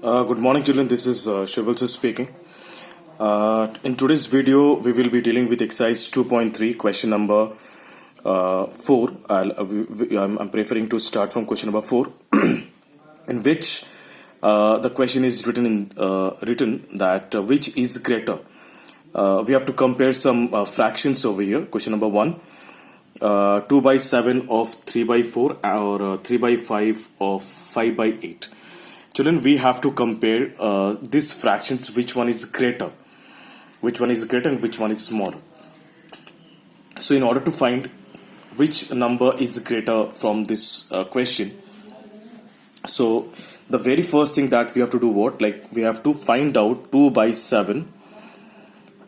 Good morning, children. This is Shubhal sir speaking. In today's video, we will be dealing with exercise 2.3, question number 4. I'm preferring to start from question number 4, in which the question is written that which is greater. We have to compare some fractions over here. Question number 1. 2 by 7 of 3 by 4 or 3 by 5 of 5 by 8. Children, we have to compare these fractions, which one is greater and which one is smaller. So in order to find which number is greater from this question, so the very first thing that we have to do we have to find out 2 by 7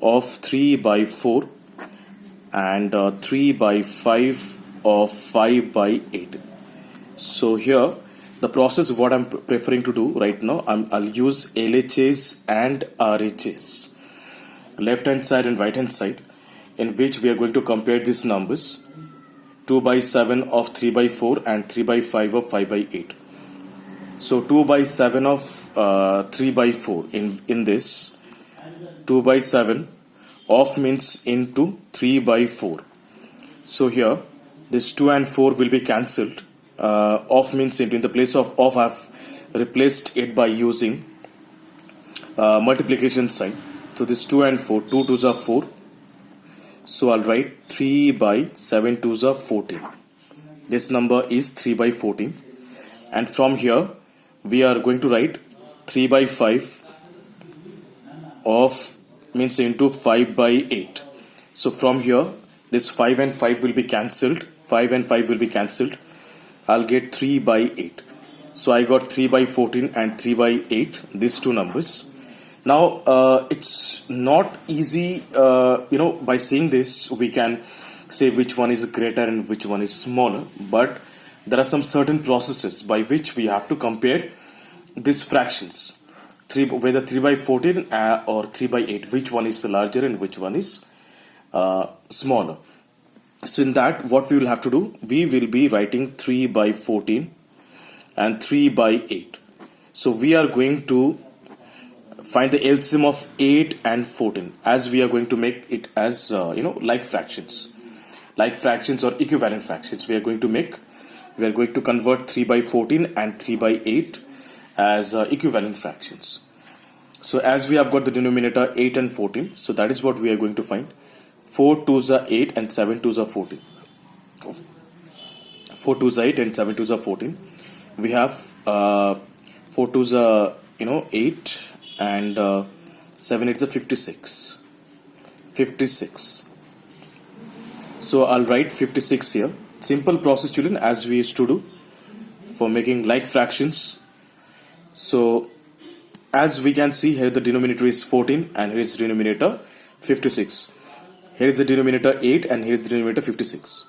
of 3 by 4 and 3 by 5 of 5 by 8. So here the process what I'm preferring to do right now, I'll use LHS and RHS, left hand side and right hand side, in which we are going to compare these numbers, 2 by 7 of 3 by 4 and 3 by 5 of 5 by 8. So 2 by 7 of 3 by 4, in this 2 by 7 of means into 3 by 4. So here this 2 and 4 will be cancelled. Of means into, in the place of I've replaced it by using multiplication sign. So this 2 and 4, 2 2s are 4. So I'll write 3 by 7 2s are 14. This number is 3 by 14. And from here we are going to write 3 by 5 of means into 5 by 8. So from here this 5 and 5 will be cancelled. 5 and 5 will be cancelled. I'll get 3 by 8. So I got 3 by 14 and 3 by 8, these two numbers. Now it's not easy, by saying this we can say which one is greater and which one is smaller, but there are some certain processes by which we have to compare these fractions, whether 3 by 14 or 3 by 8, which one is larger and which one is smaller. So in that, what we will have to do, we will be writing 3 by 14 and 3 by 8. So we are going to find the LCM of 8 and 14, as we are going to make it as like fractions or equivalent fractions. We are going to convert 3 by 14 and 3 by 8 as equivalent fractions. So as we have got the denominator 8 and 14, so that is what we are going to find. 4 2s are 8 and 7 2s are 14. 4 2s are 8 and 7 2s are 14. We have 4 2s are 8 and 7 8s are 56. 56. So I'll write 56 here. Simple process, children, as we used to do for making like fractions. So as we can see here, the denominator is 14 and here is the denominator 56. Here is the denominator 8 and here is the denominator 56.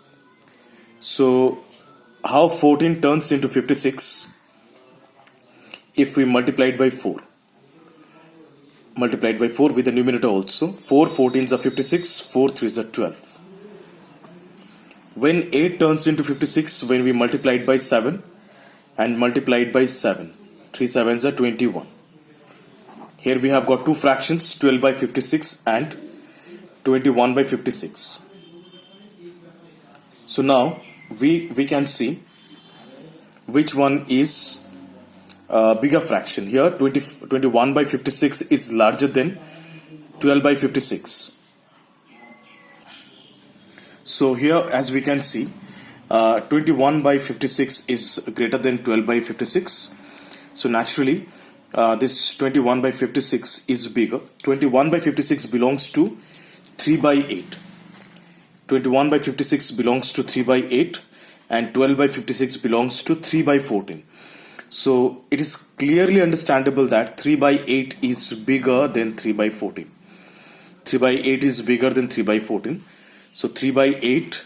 So how 14 turns into 56? If we multiply it by 4. Multiplied by 4 with the numerator also. 4 14s are 56, 4 3s are 12. When 8 turns into 56, when we multiply it by 7 and multiply it by 7. 3 7s are 21. Here we have got two fractions, 12 by 56 and 21 by 56. So now we can see which one is bigger fraction. Here 21 by 56 is larger than 12 by 56. So here as we can see 21 by 56 is greater than 12 by 56. So naturally this 21 by 56 is bigger. 21 by 56 belongs to 3 by 8. 21 by 56 belongs to 3 by 8 and 12 by 56 belongs to 3 by 14. So it is clearly understandable that 3 by 8 is bigger than 3 by 14. 3 by 8 is bigger than 3 by 14. So 3 by 8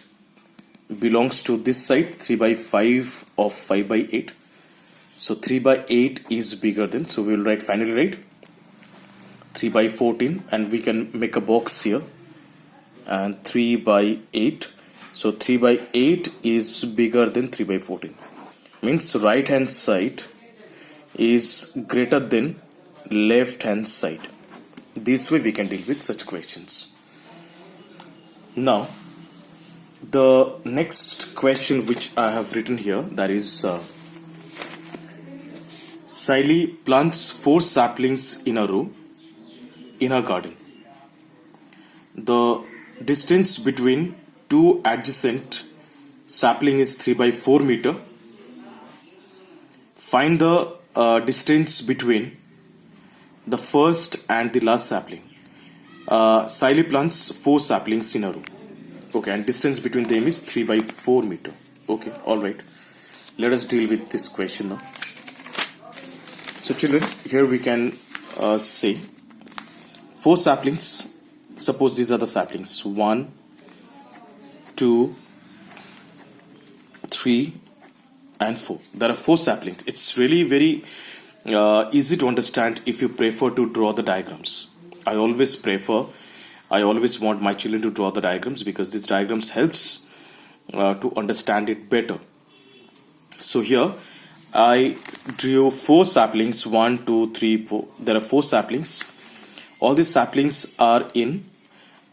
belongs to this side, 3 by 5 of 5 by 8. So 3 by 8 is bigger than, so we will finally write 3 by 14 and we can make a box here. And 3 by 8. So 3 by 8 is bigger than 3 by 14. Means right hand side is greater than left hand side. This way we can deal with such questions. Now, the next question which I have written here, that is Siley plants 4 saplings in a row in her garden. The distance between two adjacent sapling is 3 by 4 meter. Find the distance between the first and the last sapling. Siley plants 4 saplings in a row. Okay, and distance between them is 3 by 4 meter. Okay, alright. Let us deal with this question now. So children, here we can say 4 saplings. Suppose these are the saplings. 1, 2, 3, and 4. There are 4 saplings. It's really very easy to understand if you prefer to draw the diagrams. I always want my children to draw the diagrams because these diagrams helps to understand it better. So here I drew 4 saplings. 1, 2, 3, 4. There are 4 saplings. All these saplings are in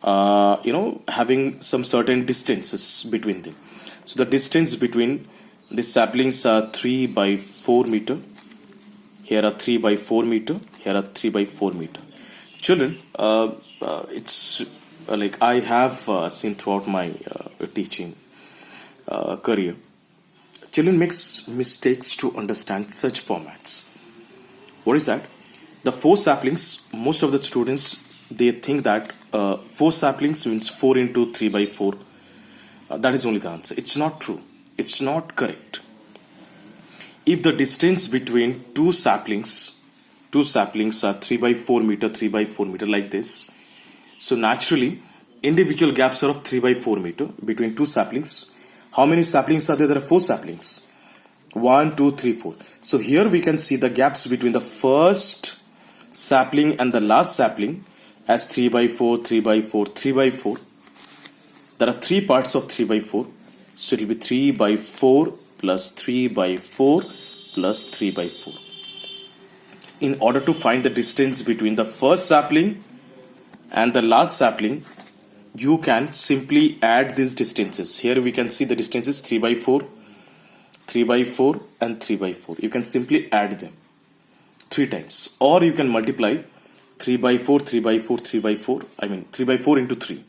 having some certain distances between them. So the distance between these saplings are 3 by 4 meter. Here are 3 by 4 meter. Here are 3 by 4 meter. Children, it's like I have seen throughout my teaching career, children makes mistakes to understand such formats. What is that? The 4 saplings, most of the students, they think that 4 saplings means 4 into 3 by 4. That is only the answer. It's not true. It's not correct. If the distance between two saplings are 3 by 4 meter, 3 by 4 meter like this. So naturally, individual gaps are of 3 by 4 meter between two saplings. How many saplings are there? There are 4 saplings. 1, 2, 3, 4. So here we can see the gaps between the first sapling and the last sapling as 3 by 4, 3 by 4, 3 by 4. There are 3 parts of 3 by 4. So it will be 3 by 4 plus 3 by 4 plus 3 by 4. In order to find the distance between the first sapling and the last sapling, you can simply add these distances. Here we can see the distances 3 by 4, 3 by 4 and 3 by 4. You can simply add them 3 times, or you can multiply 3 by 4, 3 by 4, 3 by 4. 3 by 4 into 3.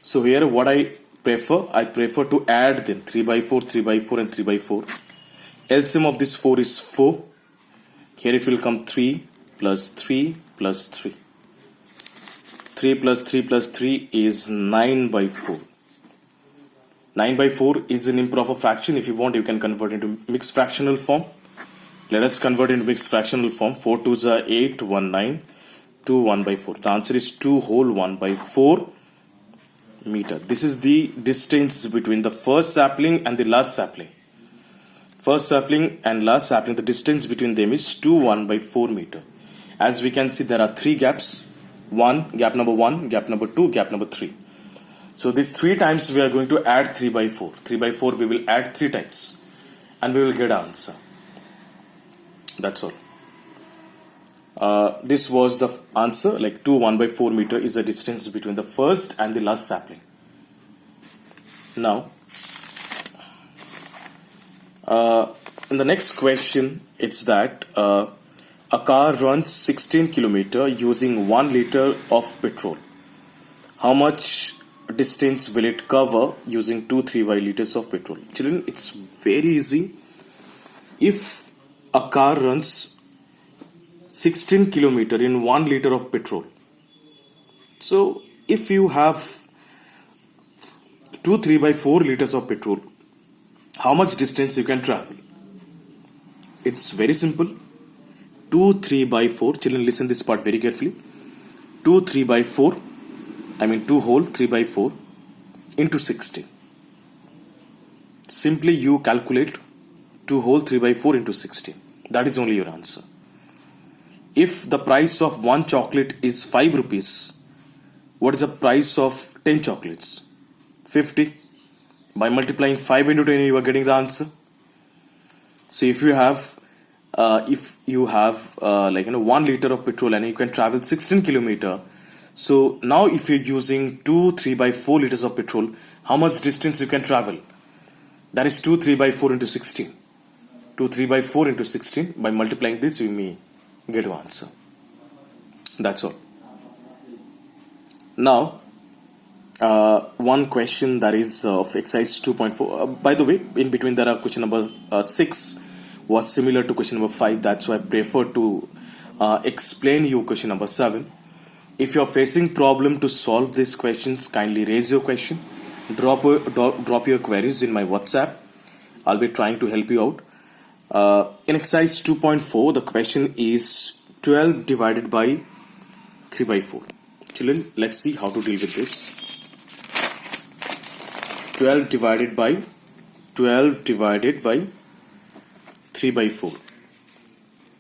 So here what I prefer to add them 3 by 4, 3 by 4 and 3 by 4. LCM of this 4 is 4. Here it will come 3 plus 3 plus 3. 3 plus 3 plus 3 is 9 by 4. 9 by 4 is an improper fraction. If you want, you can convert into mixed fractional form. Let us convert into mixed fractional form. 4 2s are 8, 1 9, 2 1 by 4. The answer is 2 whole 1 by 4 meter. This is the distance between the first sapling and the last sapling. First sapling and last sapling, the distance between them is 2 1 by 4 meter. As we can see, there are 3 gaps. Gap number 1, gap number 2, gap number 3. So these 3 times we are going to add 3 by 4. 3 by 4 we will add 3 times and we will get an answer. That's all. This was the answer, like 2 1 by 4 meter is the distance between the first and the last sapling. Now, in the next question, it's that a car runs 16 kilometer using 1 liter of petrol. How much distance will it cover using 2-3 liters of petrol? Children, it's very easy. If a car runs 16 kilometer in 1 liter of petrol, so if you have 2-3/4 liters of petrol, how much distance you can travel? It's very simple. 2-3/4. Children, listen this part very carefully. 2 whole 3/4 into 16. Simply you calculate 2 whole 3/4 into 16. That is only your answer. If the price of 1 chocolate is 5 rupees, what is the price of 10 chocolates? 50. By multiplying 5 into 10, you are getting the answer. So if you have if you have 1 liter of petrol and you can travel 16 kilometer. So now if you're using 2 3/4 liters of petrol, how much distance you can travel? That is 2 3/4 into 16. 2 3/4 into 16. By multiplying this, we may get an answer. That's all. Now, one question that is of exercise 2.4. By the way, in between there are question number 6 was similar to question number 5. That's why I prefer to explain you question number 7. If you are facing problem to solve these questions, kindly raise your question. Drop your queries in my WhatsApp. I'll be trying to help you out. In exercise 2.4, the question is 12 divided by 3/4. Children, let's see how to deal with this. 12 divided by 3/4.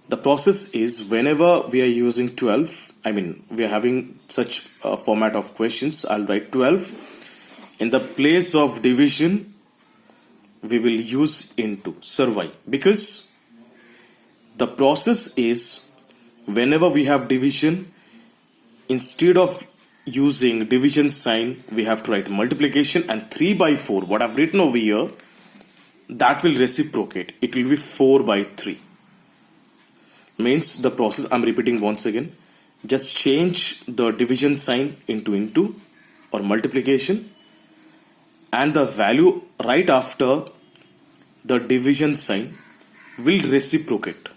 The process is, whenever we are using 12, we are having such a format of questions, I'll write 12. In the place of division, we will use into. Survive. Because the process is, whenever we have division, instead of using division sign, we have to write multiplication, and 3/4, what I've written over here, that will reciprocate. It will be 4/3. Means the process, I'm repeating once again, just change the division sign into or multiplication, and the value right after the division sign will reciprocate.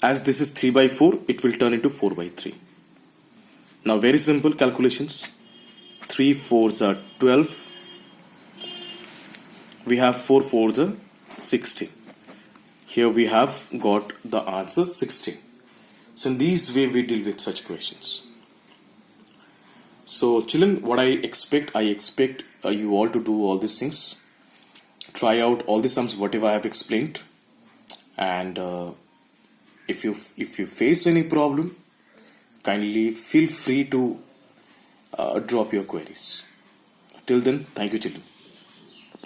As this is 3/4, it will turn into 4/3. Now very simple calculations. 3 4s are 12. We have 4 4s are 16. Here we have got the answer 16. So in this way we deal with such questions. So children, what I expect you all to do all these things. Try out all the sums whatever I have explained, and if you face any problem, kindly feel free to drop your queries. Till then, thank you children.